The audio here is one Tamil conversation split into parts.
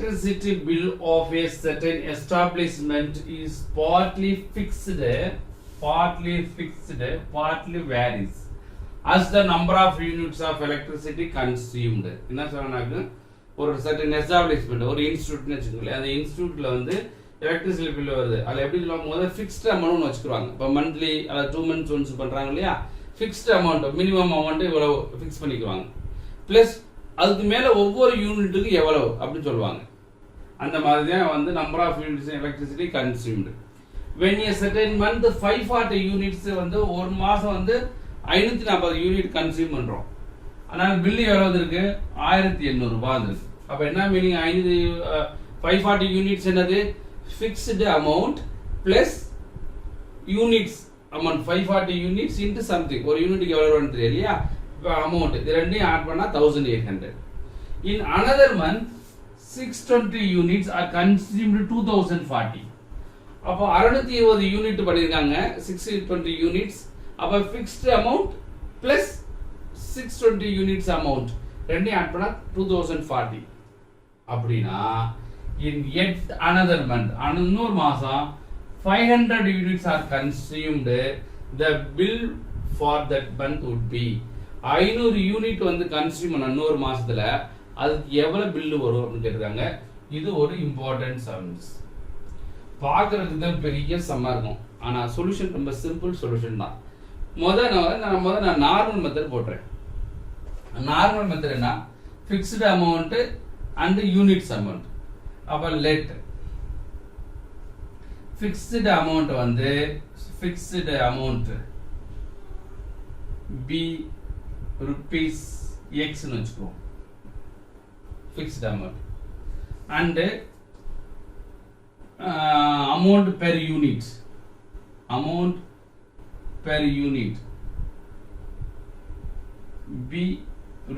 electricity bill of a certain establishment is partly fixed, partly varies as the number of units of electricity consumed. என்ன சொல்றாங்க, ஒரு certain establishment, ஒரு இன்ஸ்டிடியூட்னு வச்சுக்கோங்களேன். அந்த இன்ஸ்டிடியூட்ல வந்து எலக்ட்ரிசிட்டி பில் வருது. அதில் எப்படி சொல்லுவாங்க, முதல்ல ஃபிக்ஸ்ட் அமௌண்ட் வச்சுக்குவாங்க. இப்போ மந்த்லி அல்லது 2 months ஒன்ஸ் பண்ணுறாங்க இல்லையா, ஃபிக்ஸ்ட் அமௌண்ட், மினிமம் அமௌண்ட் இவ்வளவு ஃபிக்ஸ் பண்ணிக்குவாங்க. ப்ளஸ் அதுக்கு மேலே ஒவ்வொரு யூனிட்டுக்கு எவ்வளவு அப்படின்னு சொல்லுவாங்க. அந்த மாதிரி தான் வந்து number of units electricity consumed. When a certain month 540 units வந்து ஒரு மாதம் வந்து 540 யூனிட் கன்சியூம் பண்ணுறோம். அதனால் பில்லு எவ்வளவு இருக்கு, 1800 ரூபாய் இருக்கு. அப்போ என்ன மீனிங், 540 யூனிட்ஸ் என்னது, fixed amount plus units amount. 540 units into something, ஒரு யூனிட்டுக்கு எவ்வளோ வரும்னு தெரியும் இல்லையா, இப்போ அமௌண்ட் இது ரெண்டையும் ஆட் பண்ணால் 1800. In another month 620 units are consumed 2040. அப்போ 620 யூனிட் பண்ணியிருக்காங்க, 620 யூனிட்ஸ். அப்போ fixed amount plus 620 units amount ரெண்டையும் ஆட் பண்ணால் 2040. அப்படின்னா இன் yet another month, இன்னொரு மாசம் 500 units are consumed, the bill for that month would be 500 unit வந்து கன்சியூம் பண்ண இன்னொரு மாசத்துல அதுக்கு எவ்வளவு பில்லு வரும் அப்படின்னு கேட்டிருக்காங்க. இது ஒரு இம்பார்ட்டன்ட் சம்ஸ். பார்க்கறதுக்கு தான் பெரிய சம்மா இருக்கும், ஆனா சொல்யூஷன் ரொம்ப சிம்பிள் சொல்யூஷன் தான். நான் நார்மல் மெத்தட் போடுறேன். நார்மல் மெத்தட் என்ன, fixed amount and units amount. அப்ப லெட் ஃபிக்ஸ்டு அமௌண்ட் வந்து fixed amount be rupees x னு வச்சுக்கோ, fixed amount. And amount per unit, amount per unit be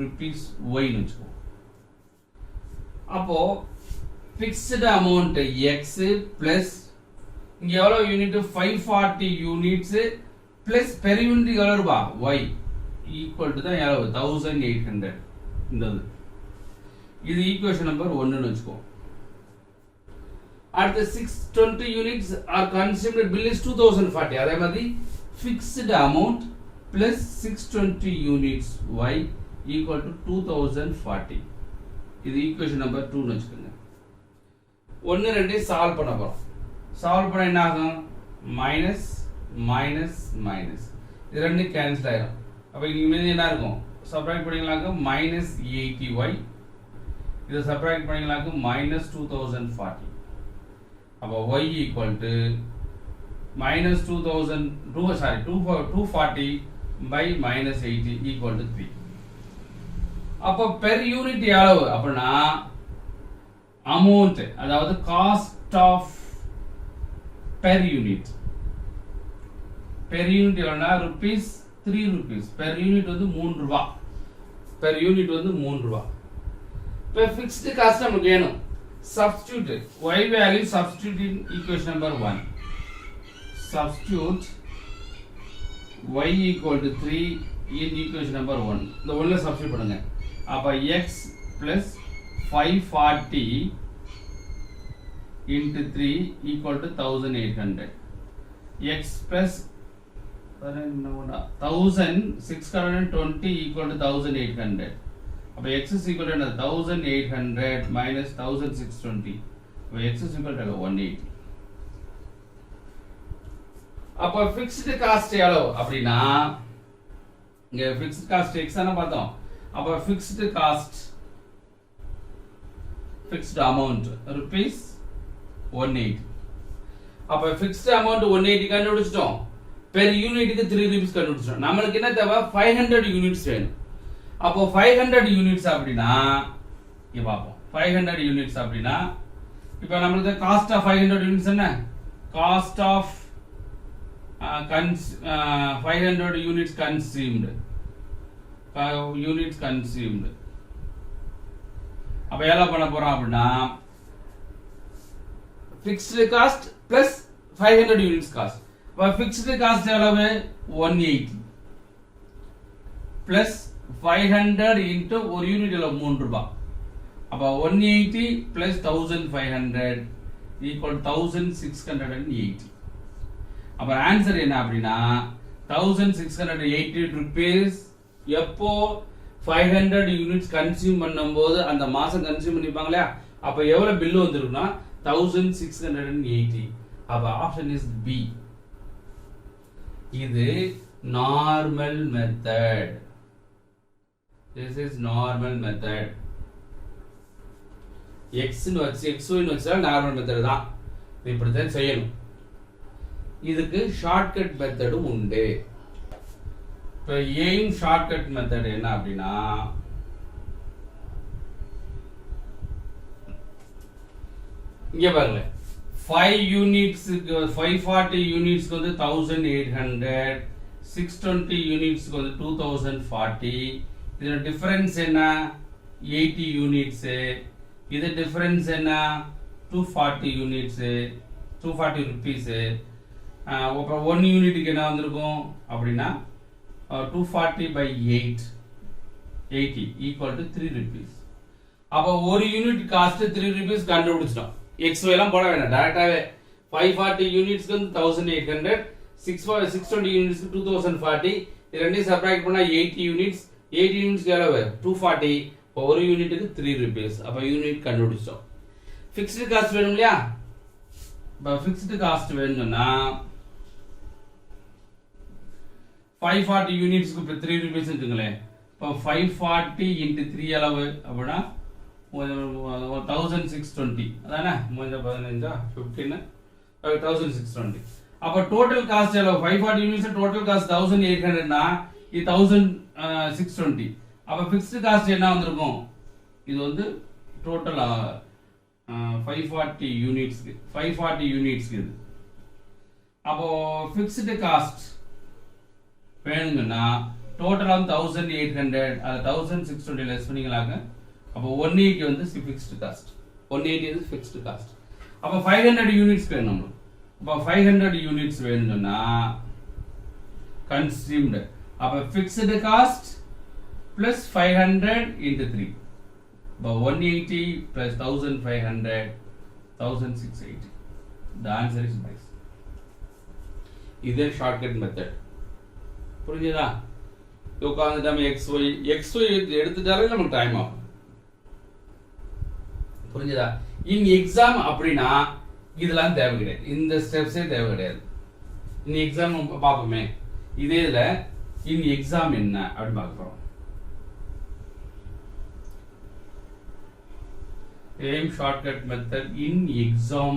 rupees y னு வச்சுக்கோ. அப்போ ஃபிக்ஸ்டு அமௌண்ட் x பிளஸ் இங்க எவ்வளவு unit, 540 units plus per unit எவ்வளவு ரூபா, y ஈக்குவல் டு தான் எவ்வளவு, 1800. இந்த இது ஈக்குவேஷன் நம்பர் 1 னு வச்சுக்கோ. அடுத்து 620 units are consumed, bill is 2040. அதே மாதிரி fixed amount plus 620 units y equal to 2040. இது ஈக்குவேஷன் நம்பர் 2 னு வச்சுக்கோங்க. 1 2 சால்வ் பண்ண போறோம். சால்வ் பண்ண என்ன ஆகும், மைனஸ் மைனஸ் மைனஸ், இது ரெண்டு கேன்சல் ஆயிடும். அப்ப இங்க மீதி என்ன இருக்கும், சப்ட்ராக்ட் பண்ணீங்களாக்க -80y, இதை சப்ட்ராக்ட் பண்ணீங்களாக்க -2040. அப்ப y equal to -240 by -80 equal to 3. அப்ப பெர் யூனிட் எவ்வளவு அப்படின்னா அமௌண்ட், அதாவது cost of per unit. Per unit எவ்வளவுனா rupees 3 rupees. பெர் யூனிட் வந்து 3 ரூபாய். பெர் யூனிட் வந்து 3 ரூபாய். இப்போ ஃபிக்ஸ்டு காஸ்ட் நமக்கு வேணும். Substitute y value, substitute in equation number 1. Substitute y equal to 3 in equation number 1. இந்த 1ல சப்ஸ்டிட்யூட் பண்ணுங்க. அப்ப x plus 540 into 3 equal to 1800. x plus 1620 equal to 1800. அப்ப x is equal to 1800 minus 1620. அப்ப x is equal to 180. அப்ப ஃபிக்ஸ்டு காஸ்ட் எவ்வளவு அப்படினா இங்க ஃபிக்ஸ்டு காஸ்ட் x தான பார்த்தோம். அப்ப fixed cost, fixed amount rupees 180. அப்ப ஃபிக்ஸ்டு அமௌண்ட் 180 கண்டுபிடிச்சிட்டோம். பெர் யூனிட்டுக்கு 3 rupees கண்டுபிடிச்சிட்டோம். நமக்கு என்ன தேவை, 500 யூனிட்ஸ் வேணும். அப்போ 500 யூனிட்ஸ் அப்படினா இங்க பாப்போம். 500 யூனிட்ஸ் அப்படினா இப்போ நமக்கு காஸ்ட் ஆஃப் 500 யூனிட்ஸ் என்ன, cost of 500 units consumed. Units consumed. அப்ப என்ன பண்ண போறோம் அப்படினா fixed cost plus 500 units cost. அப்ப fixed cost எவ்வளவு, 180 plus 500 into ஒரு யூனிட் எவ்வளவு, 3 ரூபாய். அப்போ 180 plus 1500 equal 1680. அப்போ ஆன்சர் என்ன அப்படின்னா 1680 rupees எப்போ 500 யூனிட்ஸ் கன்சியூம் பண்ணும்போது அந்த மாசம் கன்சியூம் பண்ணிப்பாங்களா அப்போ எவ்வளவு பில் வந்திருக்குன்னா 1680. அப்போ ஆப்ஷன் இஸ் பி. இது normal method. This is normal method. X னு வச்சு XY னு வச்சா நார்மல் மெத்தட் தான். இப்படி தான் செய்யணும். இதுக்கு ஷார்ட்கட் மெத்தடும் உண்டு. இப்போ எய்ம் ஷார்ட்கட் மெத்தட் என்ன அப்படின்னா இங்க பாருங்க 5 யூனிட்ஸ்க்கு 540 யூனிட்ஸ்க்கு வந்து 1800 620 யூனிட்ஸ்க்கு வந்து 2040 இதோட டிஃபரன்ஸ் என்ன 80 யூனிட்ஸ் இது டிஃபரன்ஸ் என்ன 240 யூனிட்ஸ் 240 rupees அப்புறம் 1 யூனிட்டுக்கு என்ன வந்திருக்கும் அப்படின்னா 240 by 8 80 equal to 3 rupees. அப்போ ஒரு யூனிட் காஸ்ட் 3 rupees கண்டுபிடிச்சிட்டோம். XY எல்லாம் போட வேண்டாம், டைரக்டாவே 540 யூனிட்ஸ்க்கு 1800 620 யூனிட்ஸ்க்கு 2040 இது ரெண்டையும் சப்ட்ராக்ட் பண்ணா 80 யூனிட்ஸ் 80 யூனிட்ஸ்க்கு எவ்வளவு 240 ஒரு யூனிட்டுக்கு 3 rupees. அப்ப யூனிட் கண்டுபிடிச்சோம். ஃபிக்ஸ்டு காஸ்ட் வேணும் இல்லையா? இப்ப ஃபிக்ஸ்டு காஸ்ட் வேணும்னா 540 யூனிட்ஸ்க்கு 3 rupees இருக்குங்களேன். இப்போ 540 into 3 அளவு அப்படின்னா 1620 அதானே 15 15 1620. அப்ப டோட்டல் காஸ்ட் எவ்வளவு 540 யூனிட்ஸ் டோட்டல் காஸ்ட் 1800 னா இது 1620. அப்ப ஃபிக்ஸ்டு காஸ்ட் என்ன வந்திருக்கும் இது வந்து டோட்டல் 540 யூனிட்ஸ்க்கு 540 யூனிட்ஸ்க்கு இது. அப்போ ஃபிக்ஸ்டு காஸ்ட் வேணும்னா டோட்டல் 1800 அது 1620 லெஸ் பண்ணீங்களாங்க. அப்போ 180 வந்து fixed cost 180 is fixed cost. அப்போ 500 யூனிட்ஸ் வேணும். அப்போ 500 யூனிட்ஸ் வேணும்னா கன்சியூம்டு அப்போ ஃபிக்ஸ்டு காஸ்ட் plus 500 into 3 அப்போ 180 plus 1500 1680. The answer is nice. இது ஷார்ட்கட் மெத்தட். புரிஞ்சுதா? உட்கார்ந்து நம்ம XY எடுத்துட்டாலே நமக்கு டைம் ஆகும். புரிஞ்சுதா? இன் எக்ஸாம் அப்படின்னா இதெல்லாம் தேவை கிடையாது, இந்த ஸ்டெப்ஸே தேவை கிடையாது. இன் எக்ஸாம் பார்ப்போமே இதே இதுல இன் எக்ஸாம் என்ன அப்படின்னு பார்க்க போறோம். aim shortcut method in exam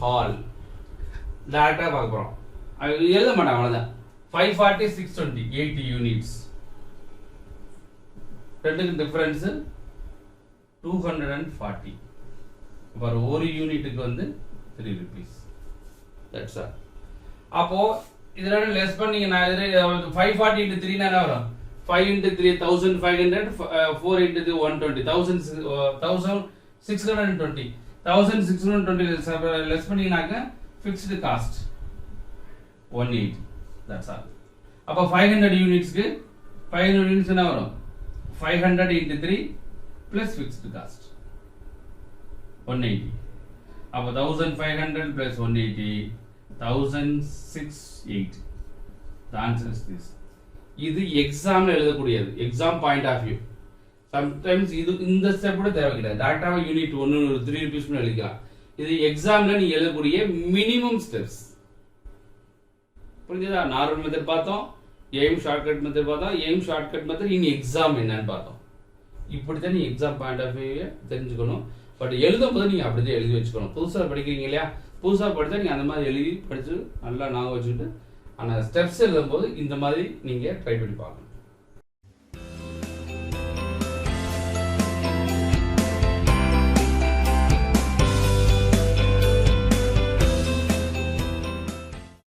hall டைரக்டா பார்க்க போறோம். அது எழுத மாட்டேன் அவ்வளவுதான். 540 620 80 யூனிட்ஸ் ரெண்டுக்கு டிஃபரன்ஸ் 240. அப்ப ஒரு யூனிட்டுக்கு வந்து 3 rupees. That's all. அப்போ இதெல்லாம் லெஸ் பண்ணீங்கன்னா 540 into 3 என்ன வரும் 5 into 3 1500 4 into 3 120 1620 1620 லெஸ் பண்ணீங்கனாக்க ஃபிக்ஸ்டு காஸ்ட் 180. That's all. அப்ப 500 யூனிட்ஸ்க்கு 500 யூனிட்ஸ் என்ன வரும் 500 into 3 plus fixed cost 180. அப்ப 1500 plus 180 1680. The answer is this. இது எக்ஸாம்ல எழுதக்கூடியது, exam point of view. Sometimes இது இந்த ஸ்டெப் கூட தேவை கிடையாது, டைரக்டாவே யூனிட் 1 3 rupees எழுதிக்கலாம். இது எக்ஸாம்ல நீ எழுதக்கூடிய மினிமம் ஸ்டெப்ஸ். புரிஞ்சுதா? நார்மல் மெத்தட் பார்த்தோம், எய்ம் ஷார்ட்கட் மெத்தட் பார்த்தோம், எய்ம் ஷார்ட்கட் மெத்தட் இன் எக்ஸாம் என்னன்னு பார்த்தோம். இப்படித்தான் நீ எக்ஸாம் பாயிண்ட் ஆஃப் வியூ தெரிஞ்சுக்கணும். பட் எழுதும் போது நீங்க அப்படிதான் எழுதி வச்சுக்கணும். புதுசா படிக்கிறீங்க இல்லையா, புதுசா படித்தா நீங்க அந்த மாதிரி எழுதி படிச்சு நல்லா ஞாபகம் வச்சுக்கிட்டு அந்த ஸ்டெப்ஸ் எழுதும் போது இந்த மாதிரி நீங்க ட்ரை பண்ணி பார்க்கணும்.